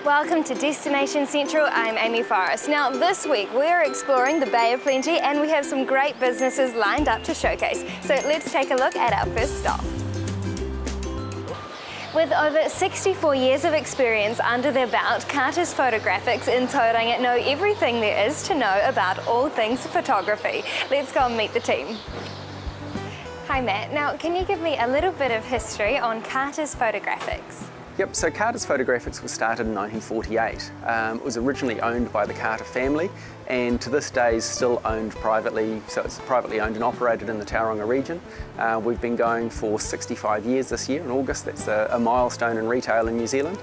Welcome to Destination Central, I'm Amy Forrest. Now this week we're exploring the Bay of Plenty and we have some great businesses lined up to showcase. So let's take a look at our first stop. With over 64 years of experience under their belt, Cottage Photographics in Tauranga know everything there is to know about all things photography. Let's go and meet the team. Hi Matt, now can you give me a little bit of history on Cottage Photographics? Yep, so Cottage Photographics was started in 1948. It was originally owned by the Carter family and to this day is still owned privately, so it's privately owned and operated in the Tauranga region. We've been going for 65 years this year in August. That's a milestone in retail in New Zealand.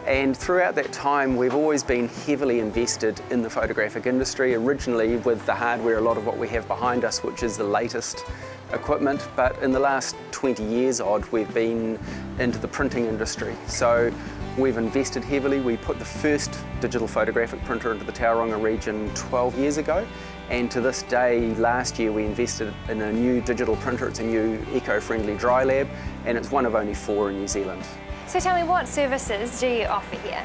And throughout that time we've always been heavily invested in the photographic industry, originally with the hardware, a lot of what we have behind us, which is the latest equipment, but in the last 20 years odd we've been into the printing industry. So we've invested heavily. We put the first digital photographic printer into the Tauranga region 12 years ago, and to this day, last year we invested in a new digital printer. It's a new eco-friendly dry lab and it's one of only 4 in New Zealand. So tell me, what services do you offer here?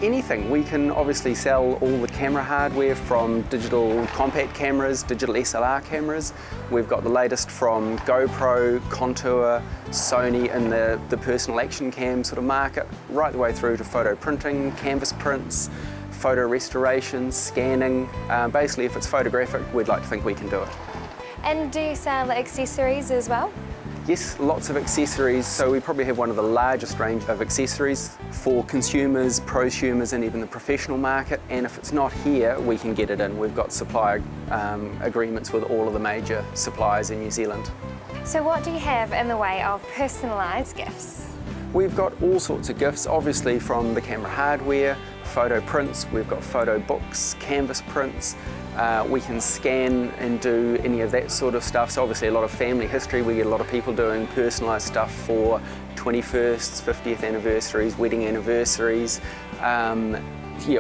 Anything. We can obviously sell all the camera hardware, from digital compact cameras, digital SLR cameras. We've got the latest from GoPro, Contour, Sony in the personal action cam sort of market, right the way through to photo printing, canvas prints, photo restorations, scanning. Basically if it's photographic, we'd like to think we can do it. And do you sell accessories as well? Yes, lots of accessories. So we probably have one of the largest range of accessories for consumers, prosumers and even the professional market. And if it's not here, we can get it in. We've got supplier agreements with all of the major suppliers in New Zealand. So what do you have in the way of personalised gifts? We've got all sorts of gifts, obviously from the camera hardware, photo prints, we've got photo books, canvas prints. We can scan and do any of that sort of stuff. So obviously a lot of family history. We get a lot of people doing personalised stuff for 21st, 50th anniversaries, wedding anniversaries. Yeah,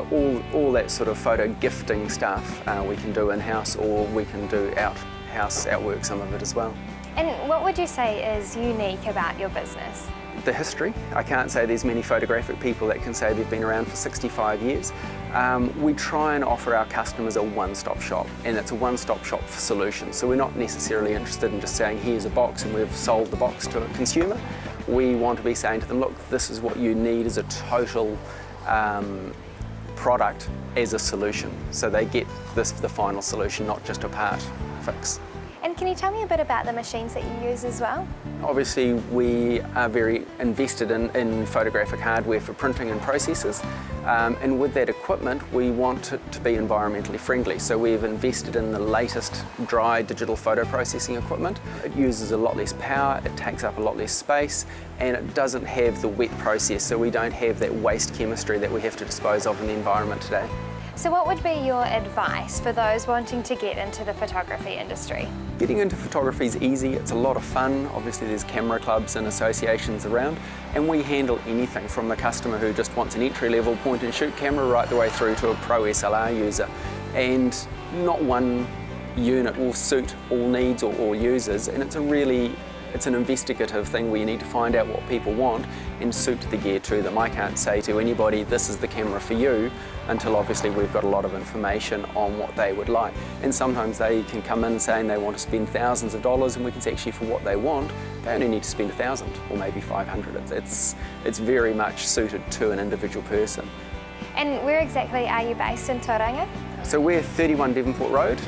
all that sort of photo gifting stuff we can do in-house, or we can do outwork some of it as well. And what would you say is unique about your business? The history. I can't say there's many photographic people that can say they've been around for 65 years. We try and offer our customers a one-stop shop, and it's a one-stop shop for solutions. So we're not necessarily interested in just saying here's a box and we've sold the box to a consumer. We want to be saying to them, look, this is what you need as a total product as a solution. So they get the final solution, not just a part fix. And can you tell me a bit about the machines that you use as well? Obviously we are very invested in photographic hardware for printing and processes, and with that equipment we want it to be environmentally friendly. So we've invested in the latest dry digital photo processing equipment. It uses a lot less power, it takes up a lot less space, and it doesn't have the wet process, so we don't have that waste chemistry that we have to dispose of in the environment today. So what would be your advice for those wanting to get into the photography industry? Getting into photography is easy, it's a lot of fun. Obviously there's camera clubs and associations around, and we handle anything from the customer who just wants an entry-level point and shoot camera right the way through to a pro SLR user. And not one unit will suit all needs or all users, and it's an investigative thing where you need to find out what people want and suit the gear to them. I can't say to anybody, this is the camera for you, until obviously we've got a lot of information on what they would like. And sometimes they can come in saying they want to spend thousands of dollars, and we can say actually for what they want, they only need to spend 1,000 or maybe 500. It's very much suited to an individual person. And where exactly are you based in Tauranga? So we're 31 Devonport Road,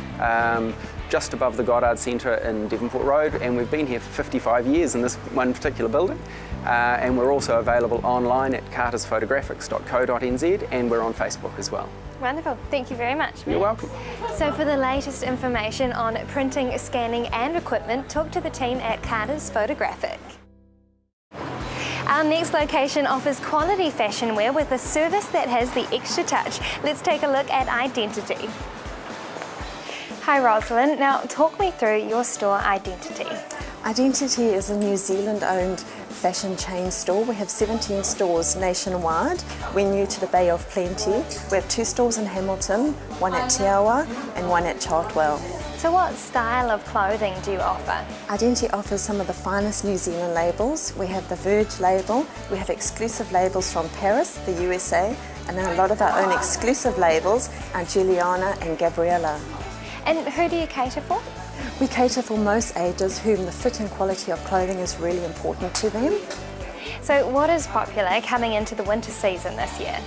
just above the Goddard Centre in Devonport Road, and we've been here for 55 years in this one particular building. And we're also available online at cartersphotographics.co.nz, and we're on Facebook as well. Wonderful, thank you very much. You're welcome. So for the latest information on printing, scanning and equipment, talk to the team at Cottage Photographic. Our next location offers quality fashion wear with a service that has the extra touch. Let's take a look at Identity. Hi Rosalind, now talk me through your store Identity. Identity is a New Zealand-owned fashion chain store. We have 17 stores nationwide. We're new to the Bay of Plenty. We have 2 stores in Hamilton, one at Te Awa and one at Chartwell. So what style of clothing do you offer? Identity offers some of the finest New Zealand labels. We have the Verge label, we have exclusive labels from Paris, the USA, And then a lot of our own exclusive labels are Juliana and Gabriella. And who do you cater for? We cater for most ages whom the fit and quality of clothing is really important to them. So what is popular coming into the winter season this year?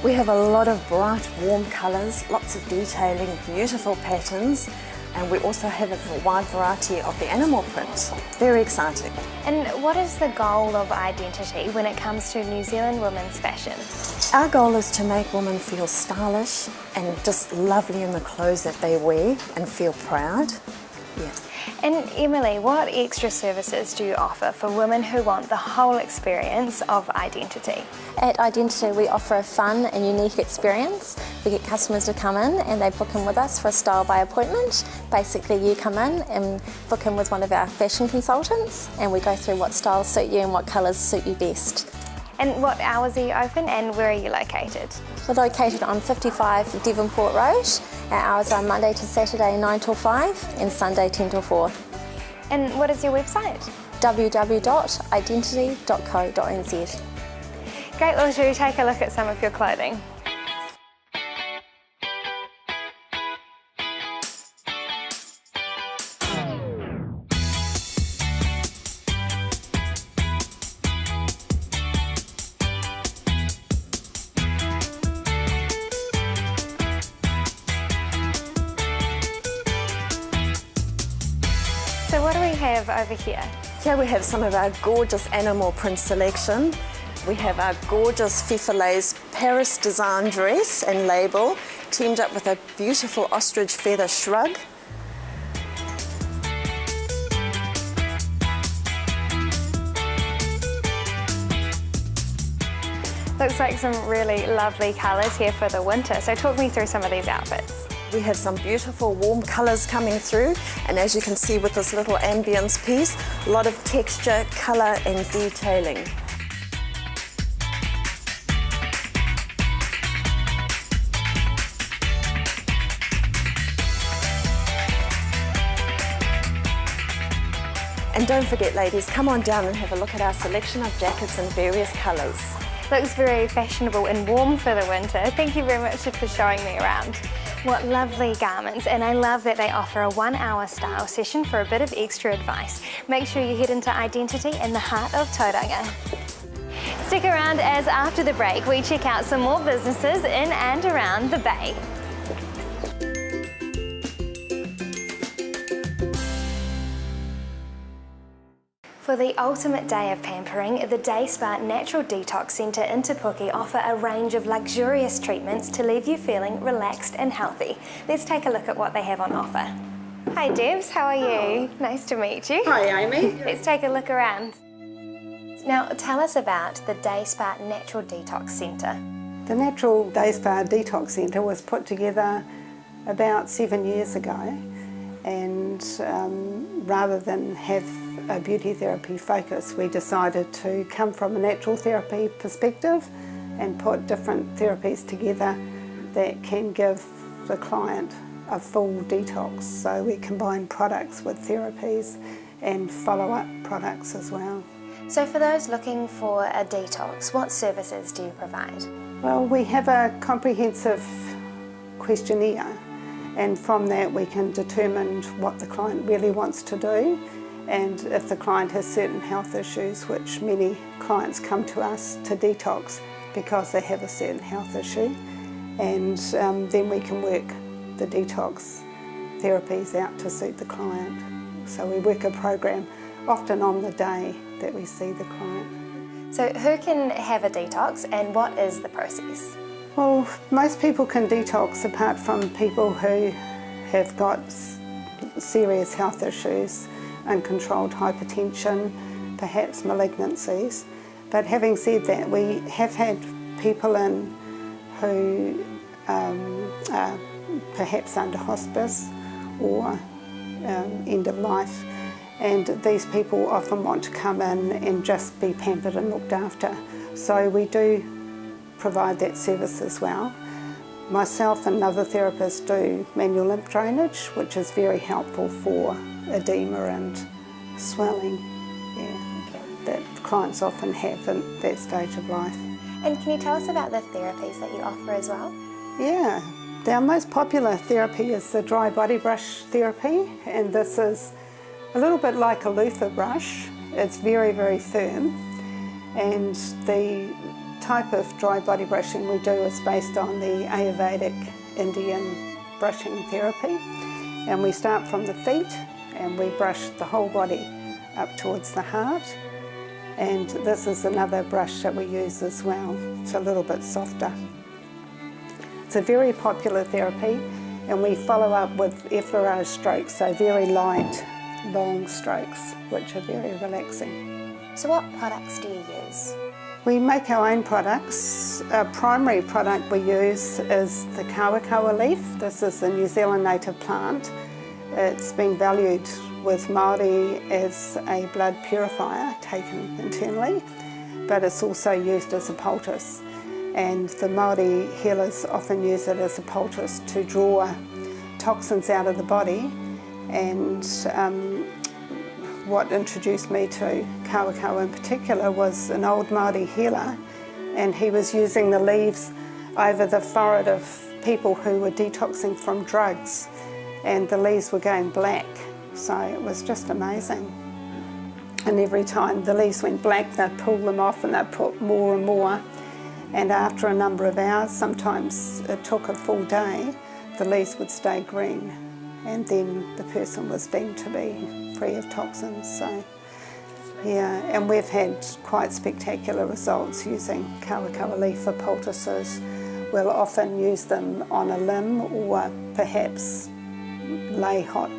We have a lot of bright, warm colours, lots of detailing, beautiful patterns, and we also have a wide variety of the animal print. Very exciting. And what is the goal of identity when it comes to New Zealand women's fashion? Our goal is to make women feel stylish and just lovely in the clothes that they wear and feel proud. Yeah. And Emily, what extra services do you offer for women who want the whole experience of identity? At Identity we offer a fun and unique experience. We get customers to come in and they book in with us for a style by appointment. Basically you come in and book in with one of our fashion consultants and we go through what styles suit you and what colours suit you best. And what hours are you open and where are you located? We're located on 55 Devonport Road. Our hours are Monday to Saturday 9 till 5 and Sunday 10 till 4. And what is your website? www.identity.co.nz. Great, well, should we take a look at some of your clothing? So what do we have over here? Here we have some of our gorgeous animal print selection. We have our gorgeous Fifalaise Paris design dress and label, teamed up with a beautiful ostrich feather shrug. Looks like some really lovely colours here for the winter. So talk me through some of these outfits. We have some beautiful warm colours coming through, and as you can see with this little ambience piece, a lot of texture, colour and detailing. And don't forget ladies, come on down and have a look at our selection of jackets in various colours. Looks very fashionable and warm for the winter. Thank you very much for showing me around. What lovely garments, and I love that they offer a 1-hour style session for a bit of extra advice. Make sure you head into Identity in the heart of Tauranga. Stick around as after the break we check out some more businesses in and around the Bay. For the ultimate day of pampering, the Day Spa Natural Detox Centre in Te Puke offer a range of luxurious treatments to leave you feeling relaxed and healthy. Let's take a look at what they have on offer. Hi Debs, how are you? Nice to meet you. Hi Amy. Let's take a look around. Now tell us about the Day Spa Natural Detox Centre. The Natural Day Spa Detox Centre was put together about 7 years ago, and rather than have a beauty therapy focus, we decided to come from a natural therapy perspective and put different therapies together that can give the client a full detox. So we combine products with therapies and follow-up products as well. So for those looking for a detox, what services do you provide? Well, we have a comprehensive questionnaire, and from that we can determine what the client really wants to do, and if the client has certain health issues, which many clients come to us to detox because they have a certain health issue, and then we can work the detox therapies out to suit the client. So we work a program often on the day that we see the client. So who can have a detox and what is the process? Well, most people can detox apart from people who have got serious health issues, uncontrolled hypertension, perhaps malignancies. But having said that, we have had people in who are perhaps under hospice or end of life, and these people often want to come in and just be pampered and looked after. So we do provide that service as well. Myself and another therapist do manual lymph drainage, which is very helpful for edema and swelling, that clients often have in that stage of life. And can you tell us about the therapies that you offer as well? Yeah, our most popular therapy is the dry body brush therapy, and this is a little bit like a loofah brush. It's very, very firm, and the type of dry body brushing we do is based on the Ayurvedic Indian brushing therapy, and we start from the feet and we brush the whole body up towards the heart. And this is another brush that we use as well. It's a little bit softer. It's a very popular therapy, and we follow up with effleurage strokes, so very light, long strokes, which are very relaxing. So what products do you use? We make our own products. Our primary product we use is the kawa leaf. This is a New Zealand native plant. It's been valued with Māori as a blood purifier taken internally, but it's also used as a poultice. And the Māori healers often use it as a poultice to draw toxins out of the body. And what introduced me to kawa in particular was an old Māori healer, and he was using the leaves over the forehead of people who were detoxing from drugs, and the leaves were going black. So it was just amazing. And every time the leaves went black, they'd pull them off and they'd put more and more. And after a number of hours, sometimes it took a full day, the leaves would stay green. And then the person was deemed to be free of toxins. So, yeah, and we've had quite spectacular results using kawa leaf for poultices. We'll often use them on a limb, or perhaps lay hot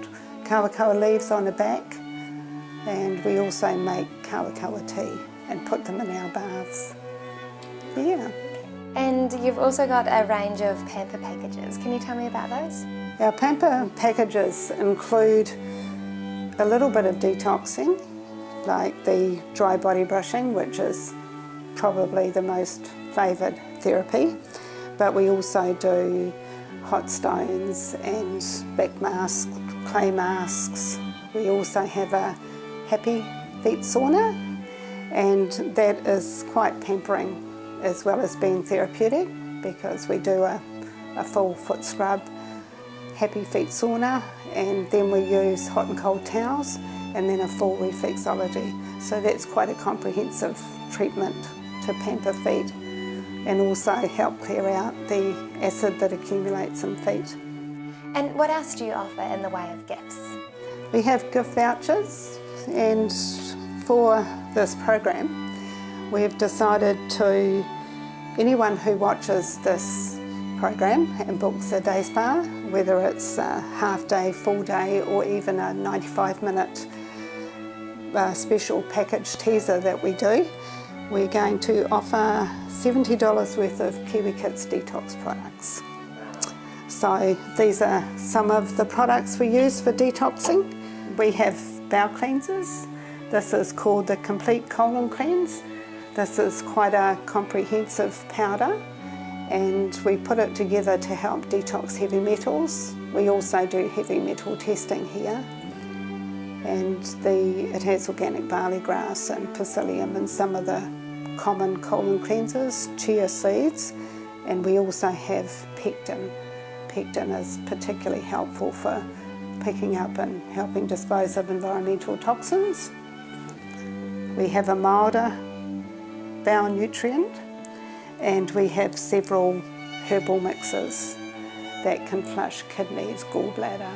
kawa leaves on a back. And we also make kawa tea and put them in our baths. Yeah. And you've also got a range of pamper packages. Can you tell me about those? Our pamper packages include a little bit of detoxing, like the dry body brushing, which is probably the most favoured therapy, but we also do hot stones and back masks, clay masks. We also have a happy feet sauna, and that is quite pampering as well as being therapeutic, because we do a full foot scrub, happy feet sauna, and then we use hot and cold towels, and then a full reflexology. So that's quite a comprehensive treatment to pamper feet and also help clear out the acid that accumulates in feet. And what else do you offer in the way of gifts? We have gift vouchers, and for this program we've decided to, anyone who watches this program and books a day spa, whether it's a half day, full day, or even a 95-minute special package teaser that we do, we're going to offer $70 worth of Kiwi Kids Detox products. So these are some of the products we use for detoxing. We have bowel cleansers. This is called the Complete Colon Cleanse. This is quite a comprehensive powder, and we put it together to help detox heavy metals. We also do heavy metal testing here, and it has organic barley grass and psyllium and some of the common colon cleansers, chia seeds, and we also have pectin. Pectin is particularly helpful for picking up and helping dispose of environmental toxins. We have a milder bowel nutrient, and we have several herbal mixes that can flush kidneys, gallbladder,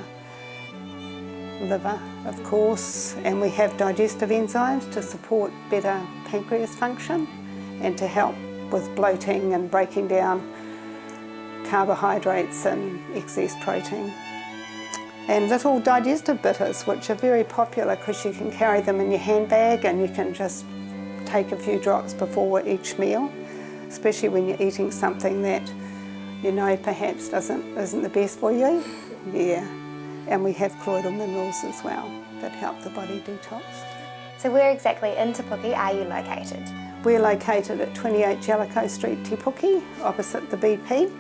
liver, of course, and we have digestive enzymes to support better pancreas function and to help with bloating and breaking down carbohydrates and excess protein. And little digestive bitters, which are very popular because you can carry them in your handbag and you can just take a few drops before each meal, especially when you're eating something that you know perhaps isn't the best for you. Yeah, and we have colloidal minerals as well that help the body detox. So where exactly in Te Puke are you located? We're located at 28 Jellicoe Street, Te Puke, opposite the BP.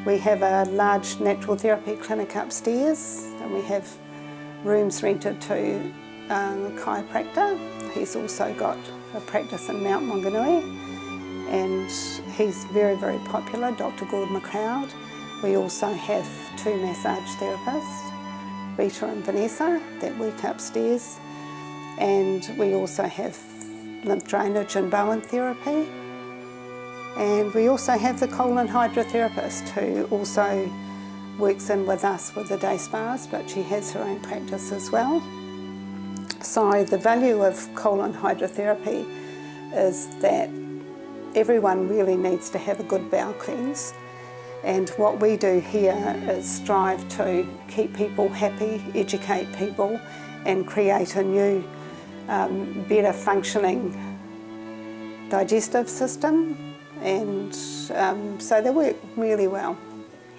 We have a large natural therapy clinic upstairs, and we have rooms rented to a chiropractor. He's also got a practice in Mount Maunganui, and he's very, very popular, Dr. Gord McLeod. We also have 2 massage therapists, Rita and Vanessa, that work upstairs. And we also have lymph drainage and Bowen therapy. And we also have the colon hydrotherapist who also works in with us with the day spas, but she has her own practice as well. So the value of colon hydrotherapy is that everyone really needs to have a good bowel cleanse. And what we do here is strive to keep people happy, educate people, and create a new, better functioning digestive system. And so they work really well,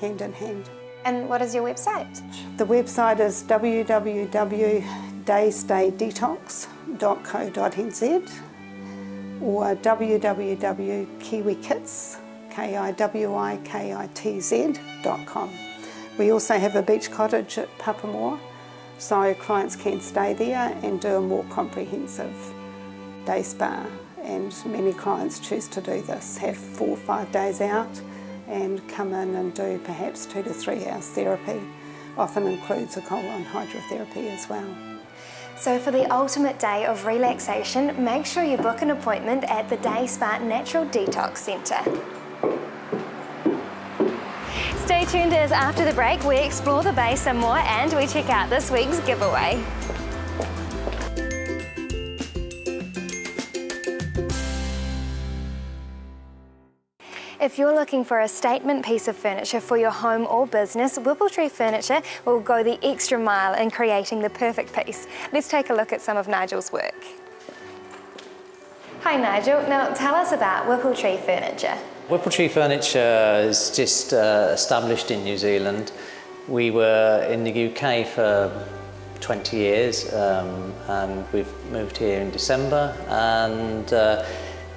hand in hand. And what is your website? The website is www.daystaydetox.co.nz or www.kiwikits.com. We also have a beach cottage at Papamoa, so clients can stay there and do a more comprehensive day spa. And many clients choose to do this, have 4 or 5 days out and come in and do perhaps 2 to 3 hours therapy. Often includes a colon hydrotherapy as well. So for the ultimate day of relaxation, make sure you book an appointment at the Day Spa Natural Detox Centre. Stay tuned as after the break we explore the bay some more and we check out this week's giveaway. If you're looking for a statement piece of furniture for your home or business, Whippletree Furniture will go the extra mile in creating the perfect piece. Let's take a look at some of Nigel's work. Hi Nigel, now tell us about Whippletree Furniture. Whippletree Furniture is just established in New Zealand. We were in the UK for 20 years and we've moved here in December, and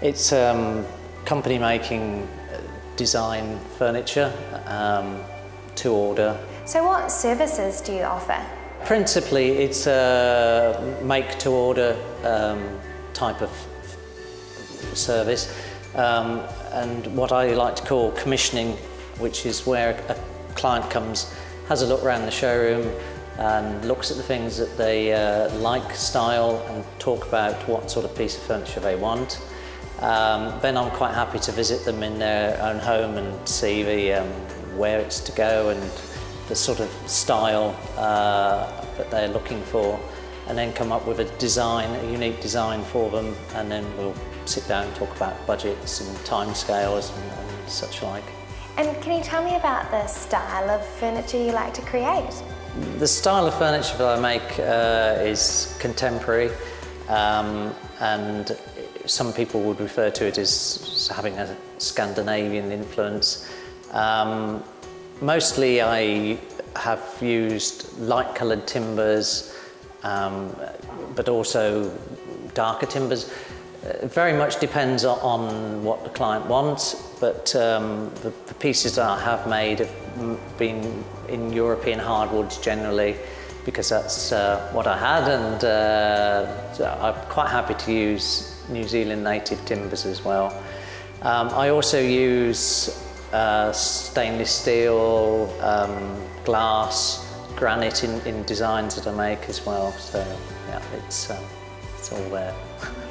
it's a company making design furniture to order. So what services do you offer? Principally it's a make to order type of service, and what I like to call commissioning, which is where a client comes, has a look around the showroom and looks at the things that they like, style, and talk about what sort of piece of furniture they want. Then I'm quite happy to visit them in their own home and see where it's to go and the sort of style that they're looking for, and then come up with a design, a unique design for them, and then we'll sit down and talk about budgets and timescales and such like. And can you tell me about the style of furniture you like to create? The style of furniture that I make is contemporary, and some people would refer to it as having a Scandinavian influence. Mostly I have used light coloured timbers, but also darker timbers. It very much depends on what the client wants, but the pieces that I have made have been in European hardwoods generally, because that's what I had, and I'm quite happy to use New Zealand native timbers as well. I also use stainless steel, glass, granite in designs that I make as well, so yeah, it's all there.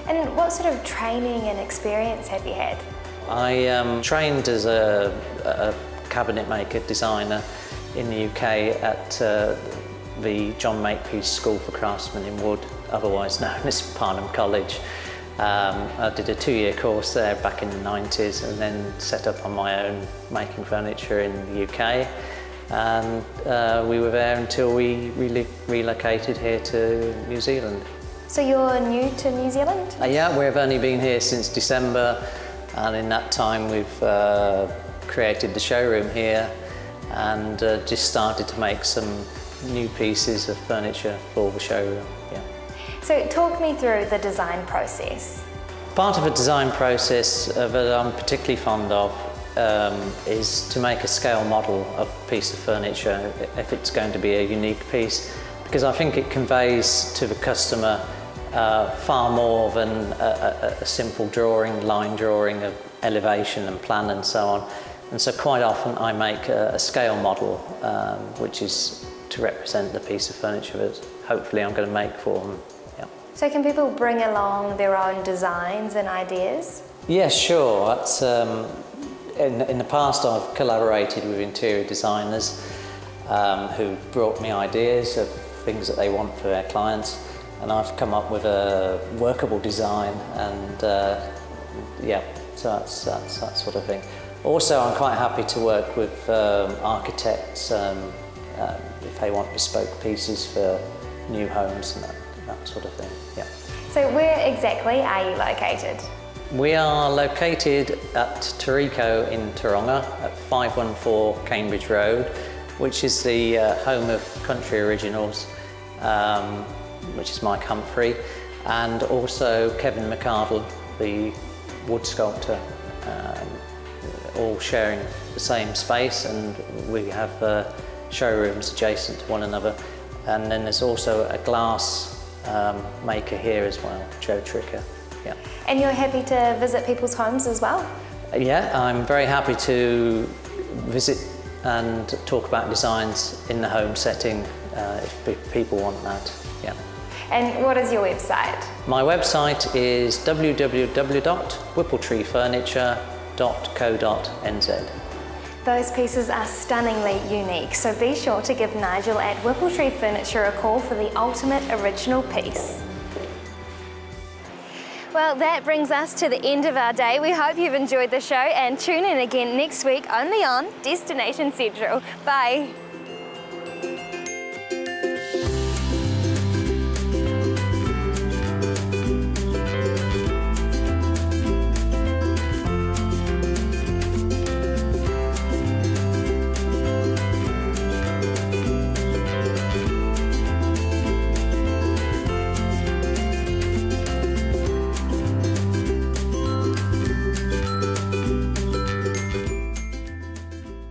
And what sort of training and experience have you had? I trained as a cabinet maker designer in the UK at the John Makepeace School for Craftsmen in Wood, otherwise known as Parnham College. I did a 2-year course there back in the 90s, and then set up on my own making furniture in the UK, and we were there until we relocated here to New Zealand. So you're new to New Zealand? Yeah, we've only been here since December, and in that time we've created the showroom here and just started to make some new pieces of furniture for the showroom. Yeah. So talk me through the design process. Part of a design process that I'm particularly fond of is to make a scale model of a piece of furniture if it's going to be a unique piece, because I think it conveys to the customer far more than a simple drawing, line drawing of elevation and plan and so on. And so quite often I make a scale model, which is to represent the piece of furniture that hopefully I'm going to make for them. Yeah. So can people bring along their own designs and ideas? Yes, sure. That's, in the past I've collaborated with interior designers who brought me ideas of things that they want for their clients, and I've come up with a workable design, and yeah, so that's that sort of thing. Also, I'm quite happy to work with architects if they want bespoke pieces for new homes and that sort of thing. Yeah. So where exactly are you located? We are located at Tariko in Taronga at 514 Cambridge Road, which is the home of Country Originals, which is Mike Humphrey, and also Kevin McArdle, the wood sculptor, all sharing the same space, and we have showrooms adjacent to one another. And then there's also a glass maker here as well, Joe Tricker. Yeah. And you're happy to visit people's homes as well? Yeah, I'm very happy to visit and talk about designs in the home setting if people want that. Yeah. And what is your website? My website is www.whippletreefurniture.co.nz. Those pieces are stunningly unique, so be sure to give Nigel at Whippletree Furniture a call for the ultimate original piece. Well, that brings us to the end of our day. We hope you've enjoyed the show, and tune in again next week only on Destination Central. Bye.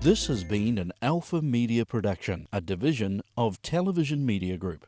This has been an Alpha Media production, a division of Television Media Group.